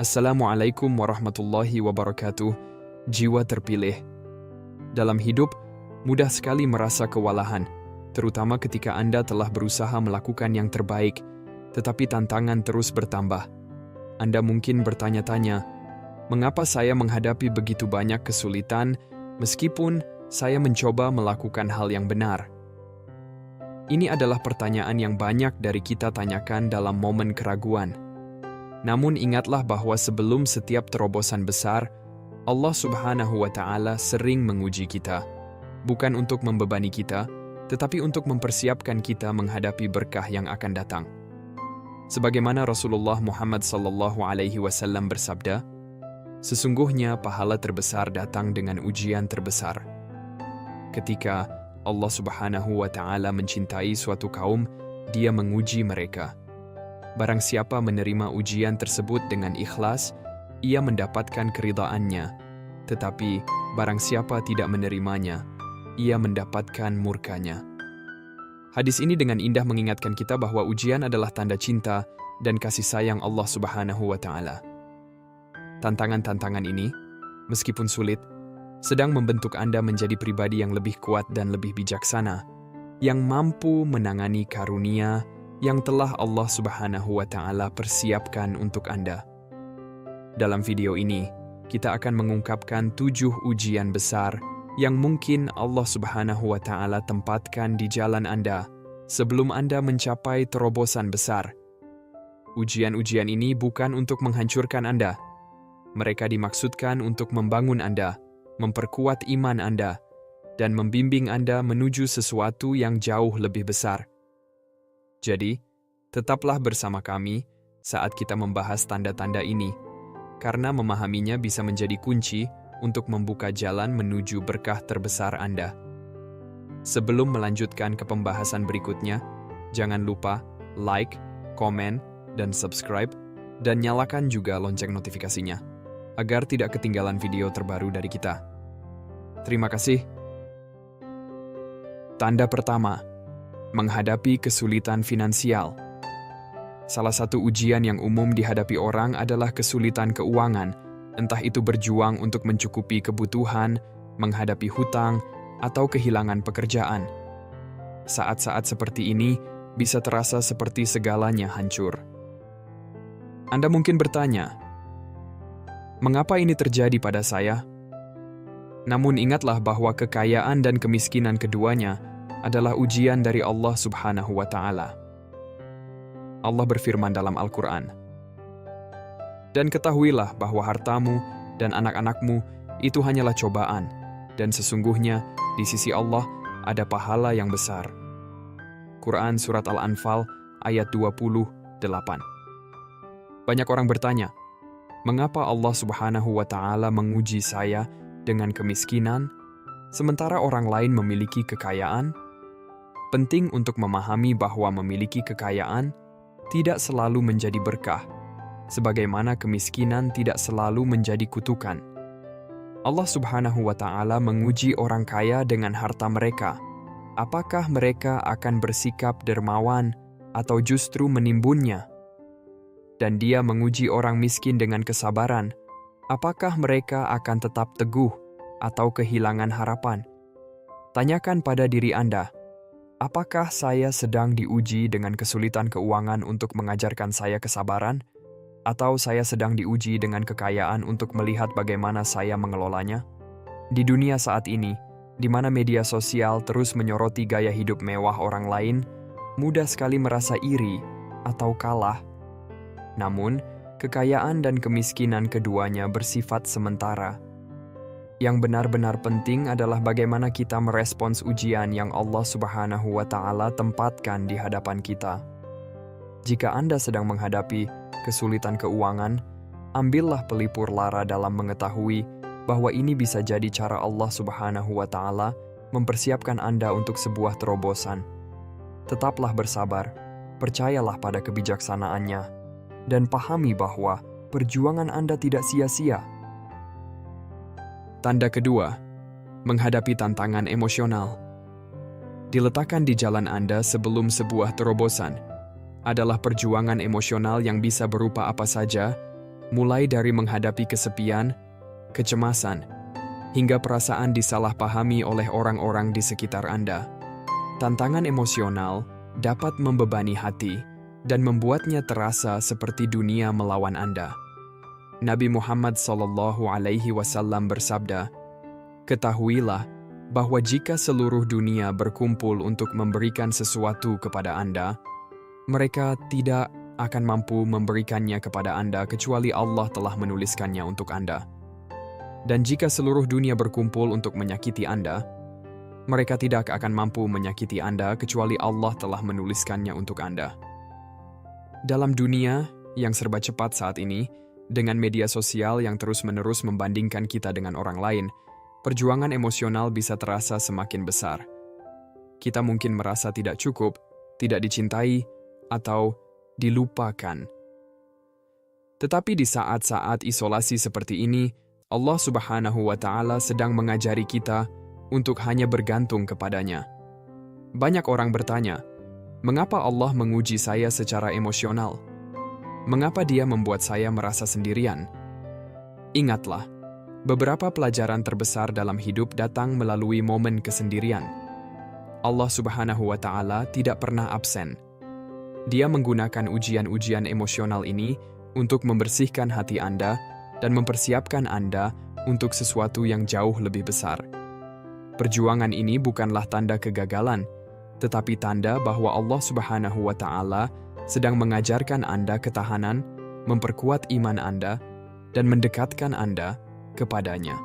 Assalamualaikum warahmatullahi wabarakatuh. Jiwa terpilih. Dalam hidup, mudah sekali merasa kewalahan, terutama ketika Anda telah berusaha melakukan yang terbaik, tetapi tantangan terus bertambah. Anda mungkin bertanya-tanya, mengapa saya menghadapi begitu banyak kesulitan meskipun saya mencoba melakukan hal yang benar? Ini adalah pertanyaan yang banyak dari kita tanyakan dalam momen keraguan. Namun ingatlah bahwa sebelum setiap terobosan besar, Allah Subhanahu wa Ta'ala sering menguji kita, bukan untuk membebani kita, tetapi untuk mempersiapkan kita menghadapi berkah yang akan datang. Sebagaimana Rasulullah Muhammad SAW bersabda, sesungguhnya pahala terbesar datang dengan ujian terbesar. Ketika Allah Subhanahu wa Ta'ala mencintai suatu kaum, Dia menguji mereka. Barang siapa menerima ujian tersebut dengan ikhlas, ia mendapatkan keridhaannya. Tetapi barang siapa tidak menerimanya, ia mendapatkan murkanya. Hadis ini dengan indah mengingatkan kita bahwa ujian adalah tanda cinta dan kasih sayang Allah Subhanahu wa Ta'ala. Tantangan-tantangan ini, meskipun sulit, sedang membentuk Anda menjadi pribadi yang lebih kuat dan lebih bijaksana, yang mampu menangani karunia yang telah Allah Subhanahu wa Ta'ala persiapkan untuk Anda. Dalam video ini, kita akan mengungkapkan 7 ujian besar yang mungkin Allah Subhanahu wa Ta'ala tempatkan di jalan Anda sebelum Anda mencapai terobosan besar. Ujian-ujian ini bukan untuk menghancurkan Anda. Mereka dimaksudkan untuk membangun Anda, memperkuat iman Anda, dan membimbing Anda menuju sesuatu yang jauh lebih besar. Jadi, tetaplah bersama kami saat kita membahas tanda-tanda ini, karena memahaminya bisa menjadi kunci untuk membuka jalan menuju berkah terbesar Anda. Sebelum melanjutkan ke pembahasan berikutnya, jangan lupa like, komen, dan subscribe, dan nyalakan juga lonceng notifikasinya, agar tidak ketinggalan video terbaru dari kita. Terima kasih. Tanda pertama, menghadapi kesulitan finansial. Salah satu ujian yang umum dihadapi orang adalah kesulitan keuangan, entah itu berjuang untuk mencukupi kebutuhan, menghadapi hutang, atau kehilangan pekerjaan. Saat-saat seperti ini bisa terasa seperti segalanya hancur. Anda mungkin bertanya, mengapa ini terjadi pada saya? Namun ingatlah bahwa kekayaan dan kemiskinan keduanya adalah ujian dari Allah Subhanahu wa Ta'ala. Allah berfirman dalam Al-Quran, "Dan ketahuilah bahwa hartamu dan anak-anakmu itu hanyalah cobaan, dan sesungguhnya di sisi Allah ada pahala yang besar." Quran Surat Al-Anfal ayat 28. Banyak orang bertanya, mengapa Allah Subhanahu wa Ta'ala menguji saya dengan kemiskinan, sementara orang lain memiliki kekayaan? Penting untuk memahami bahwa memiliki kekayaan tidak selalu menjadi berkah, sebagaimana kemiskinan tidak selalu menjadi kutukan. Allah Subhanahu wa Ta'ala menguji orang kaya dengan harta mereka. Apakah mereka akan bersikap dermawan atau justru menimbunnya? Dan Dia menguji orang miskin dengan kesabaran. Apakah mereka akan tetap teguh atau kehilangan harapan? Tanyakan pada diri Anda, apakah saya sedang diuji dengan kesulitan keuangan untuk mengajarkan saya kesabaran? Atau saya sedang diuji dengan kekayaan untuk melihat bagaimana saya mengelolanya? Di dunia saat ini, di mana media sosial terus menyoroti gaya hidup mewah orang lain, mudah sekali merasa iri atau kalah. Namun, kekayaan dan kemiskinan keduanya bersifat sementara. Yang benar-benar penting adalah bagaimana kita merespons ujian yang Allah Subhanahu wa Ta'ala tempatkan di hadapan kita. Jika Anda sedang menghadapi kesulitan keuangan, ambillah pelipur lara dalam mengetahui bahwa ini bisa jadi cara Allah Subhanahu wa Ta'ala mempersiapkan Anda untuk sebuah terobosan. Tetaplah bersabar, percayalah pada kebijaksanaannya, dan pahami bahwa perjuangan Anda tidak sia-sia. Tanda kedua, menghadapi tantangan emosional. Diletakkan di jalan Anda sebelum sebuah terobosan adalah perjuangan emosional yang bisa berupa apa saja, mulai dari menghadapi kesepian, kecemasan, hingga perasaan disalahpahami oleh orang-orang di sekitar Anda. Tantangan emosional dapat membebani hati dan membuatnya terasa seperti dunia melawan Anda. Nabi Muhammad SAW bersabda, "Ketahuilah bahwa jika seluruh dunia berkumpul untuk memberikan sesuatu kepada Anda, mereka tidak akan mampu memberikannya kepada Anda kecuali Allah telah menuliskannya untuk Anda. Dan jika seluruh dunia berkumpul untuk menyakiti Anda, mereka tidak akan mampu menyakiti Anda kecuali Allah telah menuliskannya untuk Anda." Dalam dunia yang serba cepat saat ini, dengan media sosial yang terus-menerus membandingkan kita dengan orang lain, perjuangan emosional bisa terasa semakin besar. Kita mungkin merasa tidak cukup, tidak dicintai, atau dilupakan. Tetapi di saat-saat isolasi seperti ini, Allah Subhanahu wa Ta'ala sedang mengajari kita untuk hanya bergantung kepadanya. Banyak orang bertanya, mengapa Allah menguji saya secara emosional? Mengapa Dia membuat saya merasa sendirian? Ingatlah, beberapa pelajaran terbesar dalam hidup datang melalui momen kesendirian. Allah Subhanahu wa Ta'ala tidak pernah absen. Dia menggunakan ujian-ujian emosional ini untuk membersihkan hati Anda dan mempersiapkan Anda untuk sesuatu yang jauh lebih besar. Perjuangan ini bukanlah tanda kegagalan, tetapi tanda bahwa Allah Subhanahu wa Ta'ala sedang mengajarkan Anda ketahanan, memperkuat iman Anda, dan mendekatkan Anda kepadanya.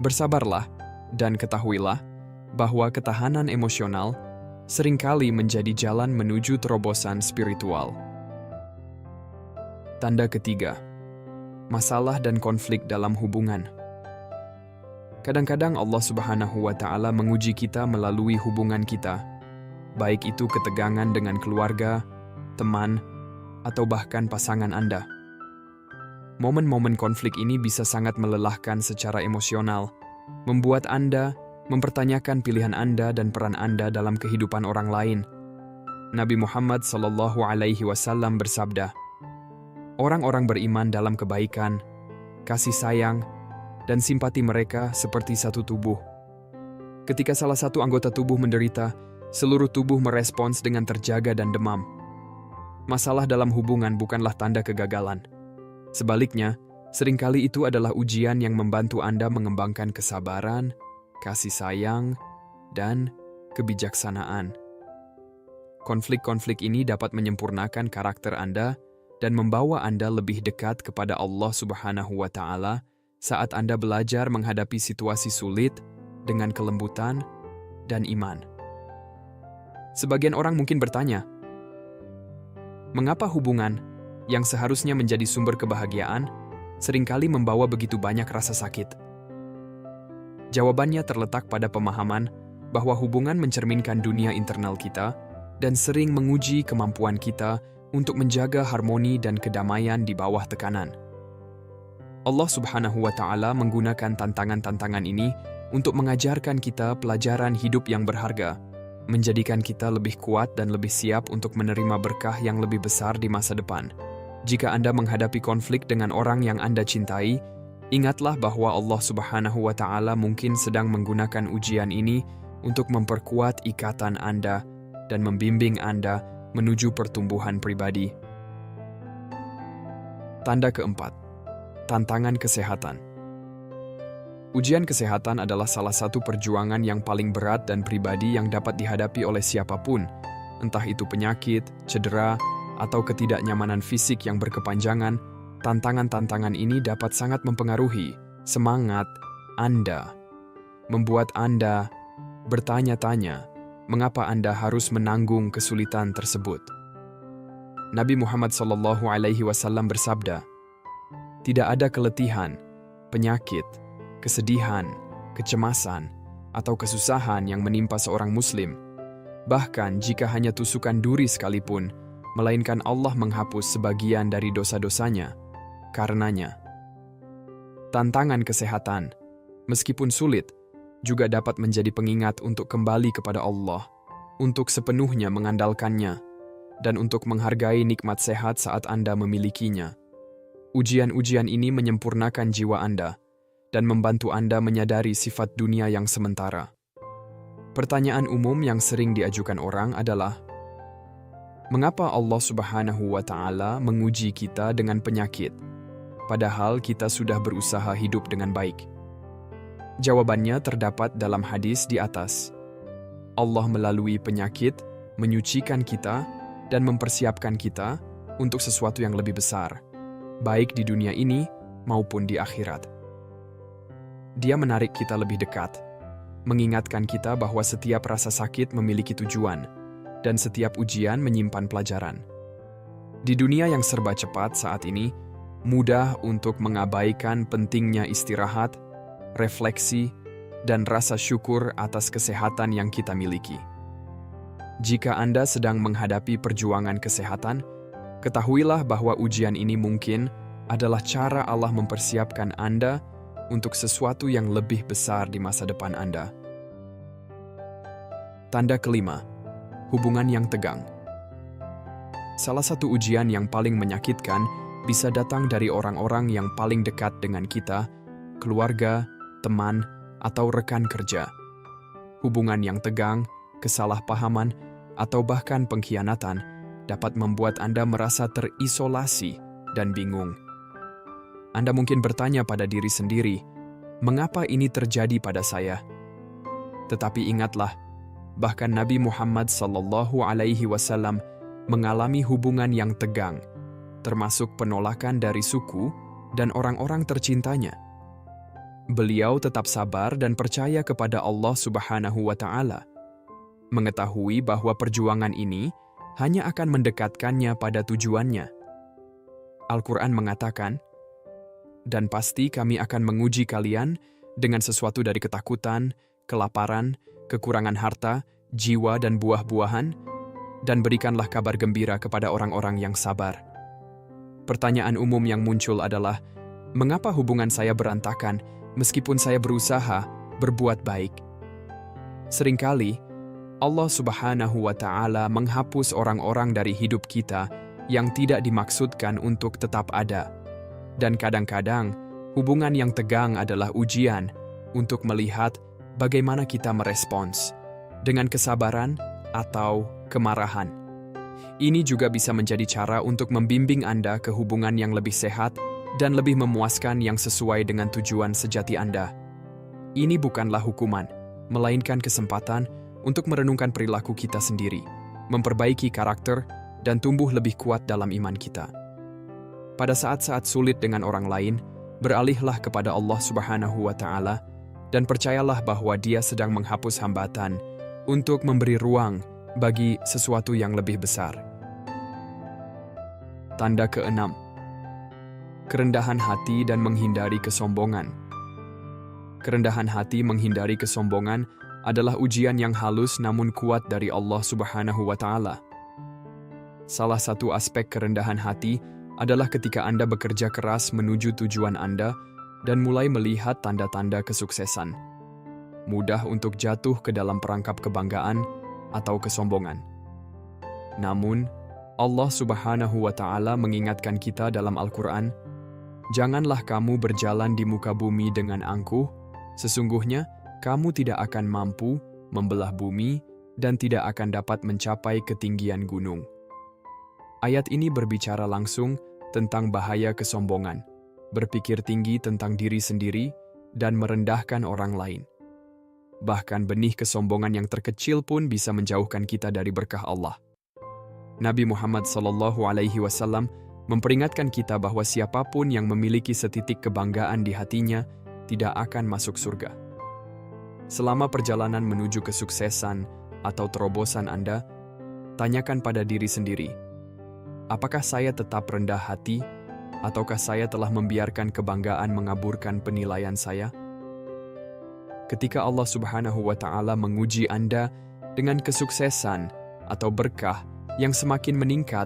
Bersabarlah dan ketahuilah bahwa ketahanan emosional seringkali menjadi jalan menuju terobosan spiritual. Tanda ketiga, masalah dan konflik dalam hubungan. Kadang-kadang Allah Subhanahu wa Ta'ala menguji kita melalui hubungan kita, baik itu ketegangan dengan keluarga, teman, atau bahkan pasangan Anda. Momen-momen konflik ini bisa sangat melelahkan secara emosional, membuat Anda mempertanyakan pilihan Anda dan peran Anda dalam kehidupan orang lain. Nabi Muhammad SAW bersabda, "Orang-orang beriman dalam kebaikan, kasih sayang, dan simpati mereka seperti satu tubuh. Ketika salah satu anggota tubuh menderita, seluruh tubuh merespons dengan terjaga dan demam. Masalah dalam hubungan bukanlah tanda kegagalan. Sebaliknya, seringkali itu adalah ujian yang membantu Anda mengembangkan kesabaran, kasih sayang, dan kebijaksanaan. Konflik-konflik ini dapat menyempurnakan karakter Anda dan membawa Anda lebih dekat kepada Allah Subhanahu wa Ta'ala saat Anda belajar menghadapi situasi sulit dengan kelembutan dan iman. Sebagian orang mungkin bertanya, mengapa hubungan yang seharusnya menjadi sumber kebahagiaan seringkali membawa begitu banyak rasa sakit? Jawabannya terletak pada pemahaman bahwa hubungan mencerminkan dunia internal kita dan sering menguji kemampuan kita untuk menjaga harmoni dan kedamaian di bawah tekanan. Allah Subhanahu wa Ta'ala menggunakan tantangan-tantangan ini untuk mengajarkan kita pelajaran hidup yang berharga, menjadikan kita lebih kuat dan lebih siap untuk menerima berkah yang lebih besar di masa depan. Jika Anda menghadapi konflik dengan orang yang Anda cintai, ingatlah bahwa Allah Subhanahu wa Ta'ala mungkin sedang menggunakan ujian ini untuk memperkuat ikatan Anda dan membimbing Anda menuju pertumbuhan pribadi. Tanda keempat, tantangan kesehatan. Ujian kesehatan adalah salah satu perjuangan yang paling berat dan pribadi yang dapat dihadapi oleh siapapun, entah itu penyakit, cedera, atau ketidaknyamanan fisik yang berkepanjangan. Tantangan-tantangan ini dapat sangat mempengaruhi semangat Anda, membuat Anda bertanya-tanya mengapa Anda harus menanggung kesulitan tersebut. Nabi Muhammad SAW bersabda, "Tidak ada keletihan, penyakit, kesedihan, kecemasan, atau kesusahan yang menimpa seorang muslim, bahkan jika hanya tusukan duri sekalipun, melainkan Allah menghapus sebagian dari dosa-dosanya karenanya." Tantangan kesehatan, meskipun sulit, juga dapat menjadi pengingat untuk kembali kepada Allah, untuk sepenuhnya mengandalkannya, dan untuk menghargai nikmat sehat saat Anda memilikinya. Ujian-ujian ini menyempurnakan jiwa Anda dan membantu Anda menyadari sifat dunia yang sementara. Pertanyaan umum yang sering diajukan orang adalah, mengapa Allah Subhanahu wa Ta'ala menguji kita dengan penyakit, padahal kita sudah berusaha hidup dengan baik? Jawabannya terdapat dalam hadis di atas. Allah melalui penyakit menyucikan kita dan mempersiapkan kita untuk sesuatu yang lebih besar, baik di dunia ini maupun di akhirat. Dia menarik kita lebih dekat, mengingatkan kita bahwa setiap rasa sakit memiliki tujuan, dan setiap ujian menyimpan pelajaran. Di dunia yang serba cepat saat ini, mudah untuk mengabaikan pentingnya istirahat, refleksi, dan rasa syukur atas kesehatan yang kita miliki. Jika Anda sedang menghadapi perjuangan kesehatan, ketahuilah bahwa ujian ini mungkin adalah cara Allah mempersiapkan Anda untuk sesuatu yang lebih besar di masa depan Anda. Tanda kelima, hubungan yang tegang. Salah satu ujian yang paling menyakitkan bisa datang dari orang-orang yang paling dekat dengan kita, keluarga, teman, atau rekan kerja. Hubungan yang tegang, kesalahpahaman, atau bahkan pengkhianatan dapat membuat Anda merasa terisolasi dan bingung. Anda mungkin bertanya pada diri sendiri, mengapa ini terjadi pada saya? Tetapi ingatlah, bahkan Nabi Muhammad SAW mengalami hubungan yang tegang, termasuk penolakan dari suku dan orang-orang tercintanya. Beliau tetap sabar dan percaya kepada Allah Subhanahu wa Ta'ala, mengetahui bahwa perjuangan ini hanya akan mendekatkannya pada tujuannya. Al-Quran mengatakan, "Dan pasti kami akan menguji kalian dengan sesuatu dari ketakutan, kelaparan, kekurangan harta, jiwa dan buah-buahan, dan berikanlah kabar gembira kepada orang-orang yang sabar." Pertanyaan umum yang muncul adalah, mengapa hubungan saya berantakan meskipun saya berusaha berbuat baik? Seringkali, Allah Subhanahu wa Ta'ala menghapus orang-orang dari hidup kita yang tidak dimaksudkan untuk tetap ada. Dan kadang-kadang, hubungan yang tegang adalah ujian untuk melihat bagaimana kita merespons, dengan kesabaran atau kemarahan. Ini juga bisa menjadi cara untuk membimbing Anda ke hubungan yang lebih sehat dan lebih memuaskan yang sesuai dengan tujuan sejati Anda. Ini bukanlah hukuman, melainkan kesempatan untuk merenungkan perilaku kita sendiri, memperbaiki karakter, dan tumbuh lebih kuat dalam iman kita. Pada saat-saat sulit dengan orang lain, beralihlah kepada Allah Subhanahu wa Ta'ala dan percayalah bahwa Dia sedang menghapus hambatan untuk memberi ruang bagi sesuatu yang lebih besar. Tanda keenam, kerendahan hati dan menghindari kesombongan. Kerendahan hati menghindari kesombongan adalah ujian yang halus namun kuat dari Allah Subhanahu wa Ta'ala. Salah satu aspek kerendahan hati adalah ketika Anda bekerja keras menuju tujuan Anda dan mulai melihat tanda-tanda kesuksesan. Mudah untuk jatuh ke dalam perangkap kebanggaan atau kesombongan. Namun, Allah Subhanahu wa Ta'ala mengingatkan kita dalam Al-Quran, "Janganlah kamu berjalan di muka bumi dengan angkuh, sesungguhnya kamu tidak akan mampu membelah bumi dan tidak akan dapat mencapai ketinggian gunung." Ayat ini berbicara langsung tentang bahaya kesombongan, berpikir tinggi tentang diri sendiri, dan merendahkan orang lain. Bahkan benih kesombongan yang terkecil pun bisa menjauhkan kita dari berkah Allah. Nabi Muhammad SAW memperingatkan kita bahwa siapapun yang memiliki setitik kebanggaan di hatinya tidak akan masuk surga. Selama perjalanan menuju kesuksesan atau terobosan Anda, tanyakan pada diri sendiri, apakah saya tetap rendah hati, ataukah saya telah membiarkan kebanggaan mengaburkan penilaian saya? Ketika Allah Subhanahu wa Ta'ala menguji Anda dengan kesuksesan atau berkah yang semakin meningkat,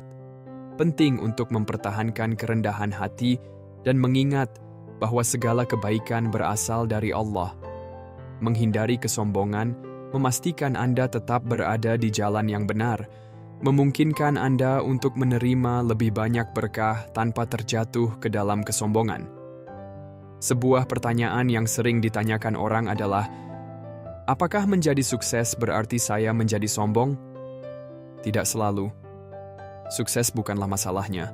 penting untuk mempertahankan kerendahan hati dan mengingat bahwa segala kebaikan berasal dari Allah. Menghindari kesombongan memastikan Anda tetap berada di jalan yang benar, memungkinkan Anda untuk menerima lebih banyak berkah tanpa terjatuh ke dalam kesombongan. Sebuah pertanyaan yang sering ditanyakan orang adalah, apakah menjadi sukses berarti saya menjadi sombong? Tidak selalu. Sukses bukanlah masalahnya.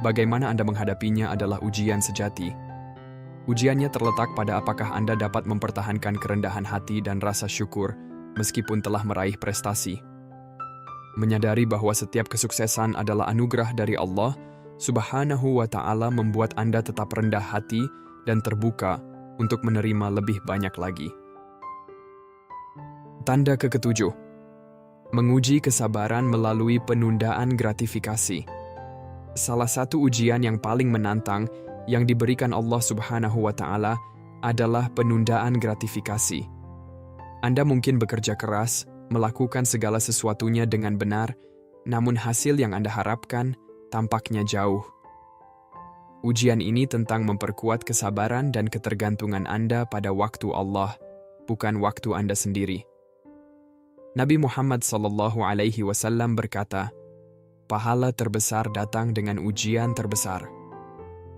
Bagaimana Anda menghadapinya adalah ujian sejati. Ujiannya terletak pada apakah Anda dapat mempertahankan kerendahan hati dan rasa syukur meskipun telah meraih prestasi. Menyadari bahwa setiap kesuksesan adalah anugerah dari Allah Subhanahu wa Ta'ala membuat Anda tetap rendah hati dan terbuka untuk menerima lebih banyak lagi. Tanda keketujuh, menguji kesabaran melalui penundaan gratifikasi. Salah satu ujian yang paling menantang yang diberikan Allah Subhanahu wa Ta'ala adalah penundaan gratifikasi. Anda mungkin bekerja keras, melakukan segala sesuatunya dengan benar, namun hasil yang Anda harapkan tampaknya jauh. Ujian ini tentang memperkuat kesabaran dan ketergantungan Anda pada waktu Allah, bukan waktu Anda sendiri. Nabi Muhammad SAW berkata, pahala terbesar datang dengan ujian terbesar.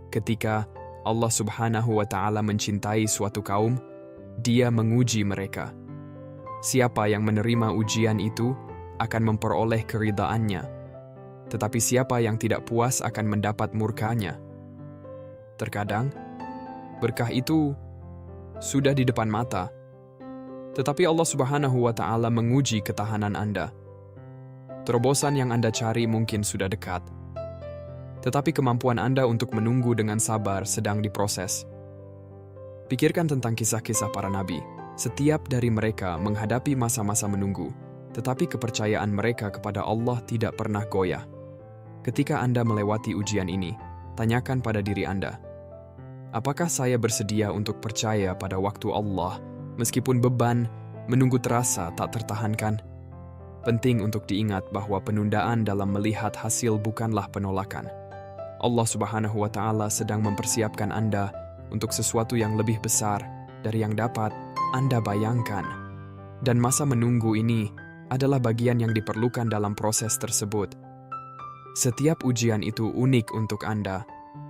Ketika Allah Subhanahu wa Ta'ala mencintai suatu kaum, Dia menguji mereka. Siapa yang menerima ujian itu akan memperoleh keridhaannya, tetapi siapa yang tidak puas akan mendapat murkanya. Terkadang, berkah itu sudah di depan mata, tetapi Allah Subhanahu wa Ta'ala menguji ketahanan Anda. Terobosan yang Anda cari mungkin sudah dekat, tetapi kemampuan Anda untuk menunggu dengan sabar sedang diproses. Pikirkan tentang kisah-kisah para nabi. Setiap dari mereka menghadapi masa-masa menunggu, tetapi kepercayaan mereka kepada Allah tidak pernah goyah. Ketika Anda melewati ujian ini, tanyakan pada diri Anda, apakah saya bersedia untuk percaya pada waktu Allah, meskipun beban menunggu terasa tak tertahankan? Penting untuk diingat bahwa penundaan dalam melihat hasil bukanlah penolakan. Allah Subhanahu wa Ta'ala sedang mempersiapkan Anda untuk sesuatu yang lebih besar dari yang dapat Anda bayangkan. Dan masa menunggu ini adalah bagian yang diperlukan dalam proses tersebut. Setiap ujian itu unik untuk Anda,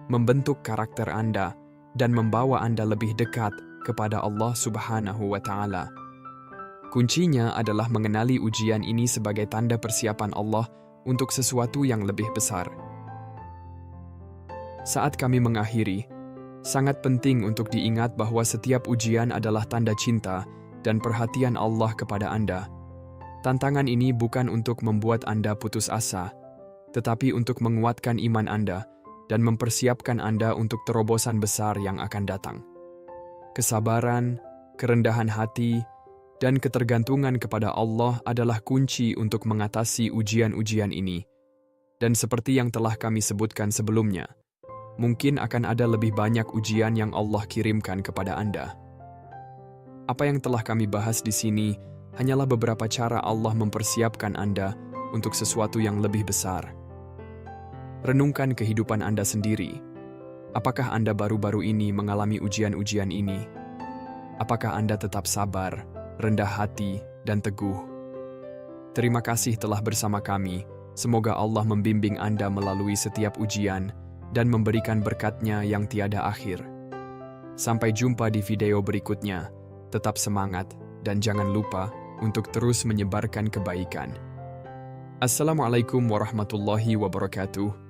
membentuk karakter Anda, dan membawa Anda lebih dekat kepada Allah Subhanahu wa Ta'ala. Kuncinya adalah mengenali ujian ini sebagai tanda persiapan Allah untuk sesuatu yang lebih besar. Saat kami mengakhiri, sangat penting untuk diingat bahwa setiap ujian adalah tanda cinta dan perhatian Allah kepada Anda. Tantangan ini bukan untuk membuat Anda putus asa, tetapi untuk menguatkan iman Anda dan mempersiapkan Anda untuk terobosan besar yang akan datang. Kesabaran, kerendahan hati, dan ketergantungan kepada Allah adalah kunci untuk mengatasi ujian-ujian ini. Dan seperti yang telah kami sebutkan sebelumnya, mungkin akan ada lebih banyak ujian yang Allah kirimkan kepada Anda. Apa yang telah kami bahas di sini hanyalah beberapa cara Allah mempersiapkan Anda untuk sesuatu yang lebih besar. Renungkan kehidupan Anda sendiri. Apakah Anda baru-baru ini mengalami ujian-ujian ini? Apakah Anda tetap sabar, rendah hati, dan teguh? Terima kasih telah bersama kami. Semoga Allah membimbing Anda melalui setiap ujian dan memberikan berkat-Nya yang tiada akhir. Sampai jumpa di video berikutnya. Tetap semangat dan jangan lupa untuk terus menyebarkan kebaikan. Assalamualaikum warahmatullahi wabarakatuh.